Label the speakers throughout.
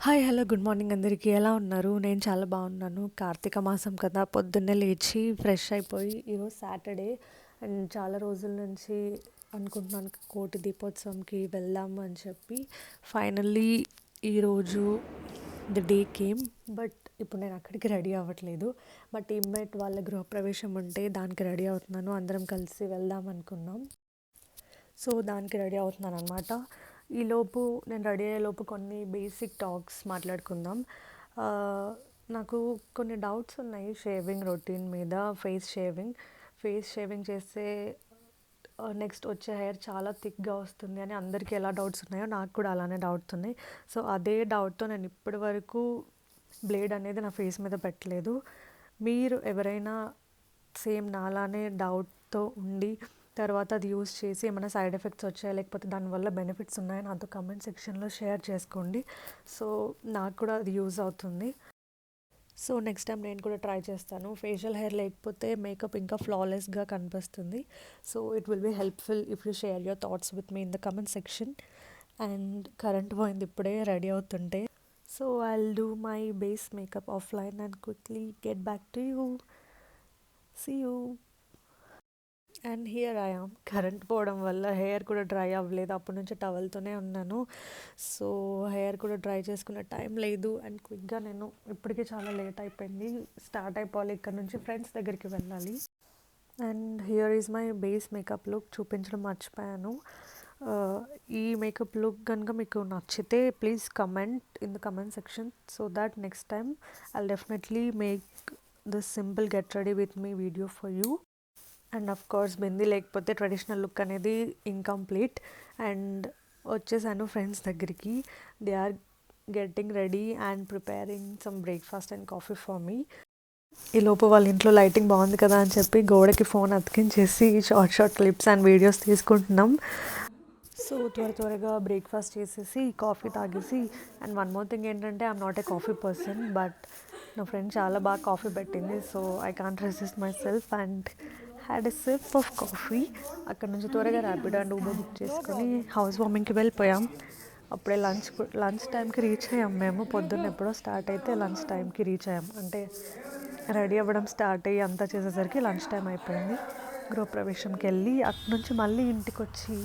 Speaker 1: Hi! Hello! Good morning అందరికీ. ఎలా ఉన్నారు? నేను చాలా బాగున్నాను. కార్తీక మాసం కదా! పొద్దున్నే లేచి ఫ్రెష్ అయిపోయి ఈరోజు సాటర్డే అండ్ చాలా రోజుల నుంచి అనుకుంటున్నాను కోటి దీపోత్సవంకి వెళ్దాము అని చెప్పి. ఫైనల్లీ ఈరోజు ది డే కేమ్. బట్ ఇప్పుడు నేను అక్కడికి రెడీ అవ్వట్లేదు. మా టీమ్మేట్ వాళ్ళ గృహప్రవేశం ఉంటే దానికి రెడీ అవుతున్నాను. అందరం కలిసి వెళ్దాం అనుకున్నాం. సో దానికి రెడీ అవుతున్నాను అనమాట. ఈలోపు నేను రెడీ అయ్యేలోపు కొన్ని బేసిక్ టాక్స్ మాట్లాడుకుందాం. ఆ, నాకు కొన్ని డౌట్స్ ఉన్నాయి షేవింగ్ రొటీన్ మీద. ఫేస్ షేవింగ్ చేస్తే నెక్స్ట్ వచ్చే హెయిర్ చాలా థిక్గా వస్తుంది అని అందరికీ ఎలా డౌట్స్ ఉన్నాయో నాకు కూడా అలానే డౌట్స్ ఉన్నాయి. సో అదే డౌట్తో నేను ఇప్పటి వరకు బ్లేడ్ అనేది నా ఫేస్ మీద పెట్టలేదు. మీరు ఎవరైనా సేమ్ నాలానే డౌట్తో ఉండి తర్వాత అది యూస్ చేసి ఏమైనా సైడ్ ఎఫెక్ట్స్ వచ్చాయా లేకపోతే దానివల్ల బెనిఫిట్స్ ఉన్నాయా నాతో కమెంట్ సెక్షన్లో షేర్ చేసుకోండి. సో నాకు కూడా అది యూజ్ అవుతుంది. సో నెక్స్ట్ టైం నేను కూడా ట్రై చేస్తాను. ఫేషియల్ హెయిర్ లేకపోతే మేకప్ ఇంకా ఫ్లాలెస్గా కనిపిస్తుంది. So it will be helpful if you share your thoughts with me in the comment section. And current పోయింది ఇప్పుడే రెడీ అవుతుంటే. So I'll do my base makeup offline and quickly get back to you. See you. And here I am. Current పోవడం వల్ల hair కూడా dry అవ్వలేదు. అప్పటి నుంచి టవల్తోనే ఉన్నాను. సో హెయిర్ కూడా డ్రై చేసుకునే టైం లేదు. అండ్ క్విక్గా నేను ఇప్పటికీ చాలా లేట్ అయిపోయింది. స్టార్ట్ అయిపోవాలి ఇక్కడ నుంచి, ఫ్రెండ్స్ దగ్గరికి వెళ్ళాలి. And here is my base makeup look. చూపించడం మర్చిపోయాను. ఈ మేకప్ లుక్ కనుక మీకు నచ్చితే please comment in the comment section so that next time I'll definitely make this simple get ready with me video for you. And of course bindi లేకపోతే traditional look అనేది incomplete. And వచ్చేసాను friends దగ్గరికి. They are getting ready and preparing some breakfast and coffee for me. ఈలోపు వాళ్ళ ఇంట్లో lighting బాగుంది కదా అని చెప్పి గోడకి ఫోన్ అతికించేసి షార్ట్ క్లిప్స్ అండ్ వీడియోస్ తీసుకుంటున్నాం. సో త్వరగా బ్రేక్ఫాస్ట్ చేసేసి కాఫీ తాగేసి. అండ్ వన్ మోర్ థింగ్ ఏంటంటే I'm not a coffee person but నా ఫ్రెండ్ చాలా బాగా కాఫీ పెట్టింది. So I can't resist myself and had a sip of coffee. అక్కడ నుంచి త్వరగా ర్యాపిడో అండ్ ఊబర్ బుక్ చేసుకొని హౌస్ వార్మింగ్కి వెళ్ళిపోయాం. అప్పుడే లంచ్ టైంకి రీచ్ అయ్యాం మేము. పొద్దున్న ఎప్పుడో స్టార్ట్ అయితే లంచ్ టైంకి రీచ్ అయ్యాం. అంటే రెడీ అవ్వడం స్టార్ట్ అయ్యి అంతా చేసేసరికి లంచ్ టైం అయిపోయింది. గృహప్రవేశంకి వెళ్ళి అక్కడి నుంచి మళ్ళీ ఇంటికి వచ్చి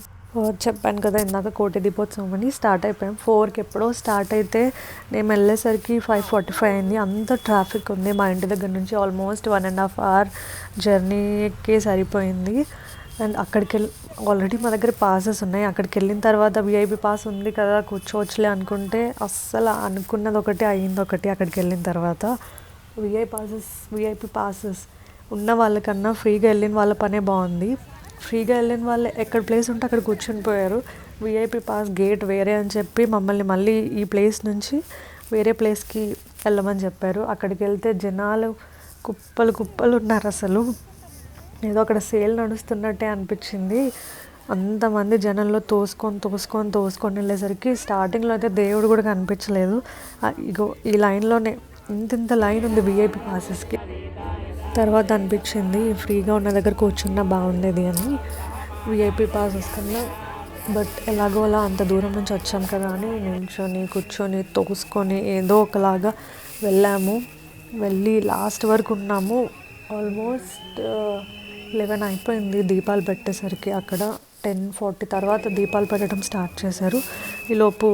Speaker 1: చెప్పాను కదా ఇందాక కోటి దీపోత్సవం అని స్టార్ట్ అయిపోయాం. 4కి ఎప్పుడో స్టార్ట్ అయితే నేను వెళ్ళేసరికి 5:45 అయింది. అంత ట్రాఫిక్ ఉంది. మా ఇంటి దగ్గర నుంచి ఆల్మోస్ట్ 1.5 hour జర్నీకే సరిపోయింది. అండ్ అక్కడికి ఆల్రెడీ మా దగ్గర పాసెస్ ఉన్నాయి. అక్కడికి వెళ్ళిన తర్వాత విఐపి పాస్ ఉంది కదా కూర్చోవచ్చులే అనుకుంటే అస్సలు అనుకున్నది ఒకటి అయ్యింది ఒకటి. అక్కడికి వెళ్ళిన తర్వాత విఐపి పాసెస్ ఉన్న వాళ్ళకన్నా ఫ్రీగా వెళ్ళిన వాళ్ళ పనే బాగుంది. ఫ్రీగా వెళ్ళిన వాళ్ళు ఎక్కడ ప్లేస్ ఉంటే అక్కడ కూర్చొని పోయారు. విఐపి పాస్ గేట్ వేరే అని చెప్పి మమ్మల్ని మళ్ళీ ఈ ప్లేస్ నుంచి వేరే ప్లేస్కి వెళ్ళమని చెప్పారు. అక్కడికి వెళ్తే జనాలు కుప్పలు ఉన్నారు. అసలు ఏదో అక్కడ సేల్ నడుస్తున్నట్టే అనిపించింది. అంతమంది జనంలో తోసుకొని వెళ్ళేసరికి స్టార్టింగ్లో అయితే దేవుడు కూడా కనిపించలేదు. ఇగో ఈ లైన్లోనే ఇంత లైన్ ఉంది విఐపి పాసెస్కి. తర్వాత అనిపించింది ఫ్రీగా ఉన్న దగ్గర కూర్చున్నా బాగుండేది అని. విఐపి పాస్ వస్తున్నా బట్ ఎలాగో అలా అంత దూరం నుంచి వచ్చాం కదా అని నిల్చొని కూర్చొని తోసుకొని ఏదో ఒకలాగా వెళ్ళి లాస్ట్ వరకు ఉన్నాము. ఆల్మోస్ట్ 11 అయిపోయింది దీపాలు పెట్టేసరికి. అక్కడ 10:40 తర్వాత దీపాలు పెట్టడం స్టార్ట్ చేశారు. ఈలోపు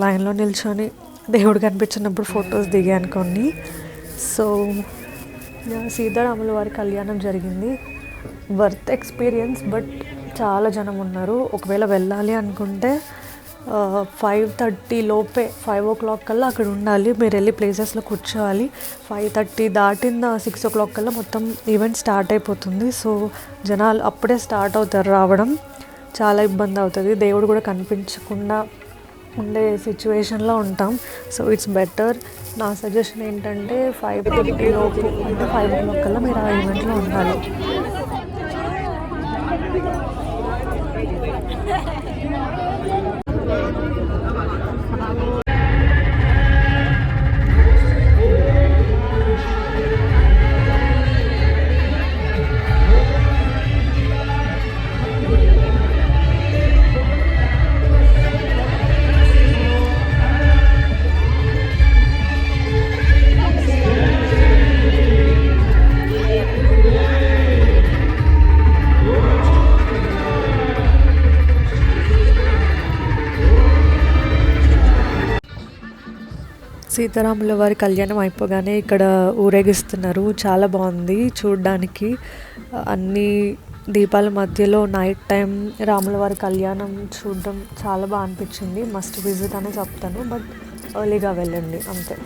Speaker 1: లైన్లో నిల్చొని దేవుడు కనిపించినప్పుడు ఫొటోస్ దిగాను కొన్ని. సో సీతారాముల వారి కళ్యాణం జరిగింది. వర్త్ ఎక్స్పీరియన్స్ బట్ చాలా జనం ఉన్నారు. ఒకవేళ వెళ్ళాలి అనుకుంటే 5:30 లోపే 5 o'clock కల్లా అక్కడ ఉండాలి. మీరు వెళ్ళి ప్లేసెస్లో కూర్చోవాలి. 5:30 దాటిన 6 o'clock కల్లా మొత్తం ఈవెంట్ స్టార్ట్ అయిపోతుంది. సో జనాలు అప్పుడే స్టార్ట్ అవుతారు రావడం. చాలా ఇబ్బంది అవుతుంది. దేవుడు కూడా కనిపించకుండా ఉండే సిచ్యువేషన్లో ఉంటాం. So it's better. నా సజెషన్ ఏంటంటే 5:30 లోపు అంటే 5 o'clock కల్లా మీరు ఆ ఈవెంట్లో ఉండాలి. సీతారాముల వారి కళ్యాణం అయిపోగానే ఇక్కడ ఊరేగిస్తున్నారు. చాలా బాగుంది చూడ్డానికి. అన్ని దీపాల మధ్యలో నైట్ టైం రాముల వారి కళ్యాణం చూడడం చాలా బాగా అనిపించింది. మస్ట్ విజిట్ అనే చెప్తాను, బట్ ఎర్లీగా వెళ్ళండి అంతే.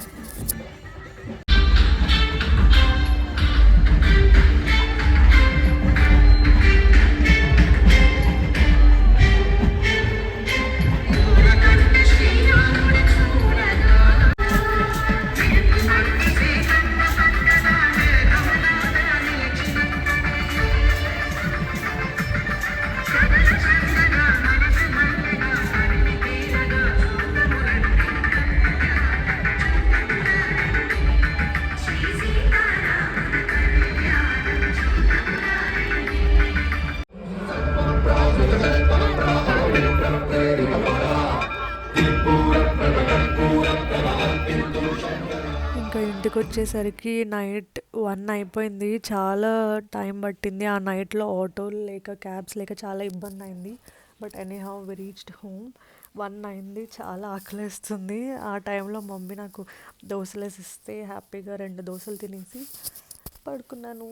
Speaker 1: ఇంకా ఇంటికి వచ్చేసరికి నైట్ 1 అయిపోయింది. చాలా టైం పట్టింది. ఆ నైట్లో ఆటోలు లేక క్యాబ్స్ లేక చాలా ఇబ్బంది అయింది. But anyhow we reached home. 1 అయింది. చాలా ఆకలేస్తుంది. ఆ టైంలో మమ్మీ నాకు దోశలు వేసి ఇస్తే హ్యాపీగా 2 దోశలు తినేసి పడుకున్నాను.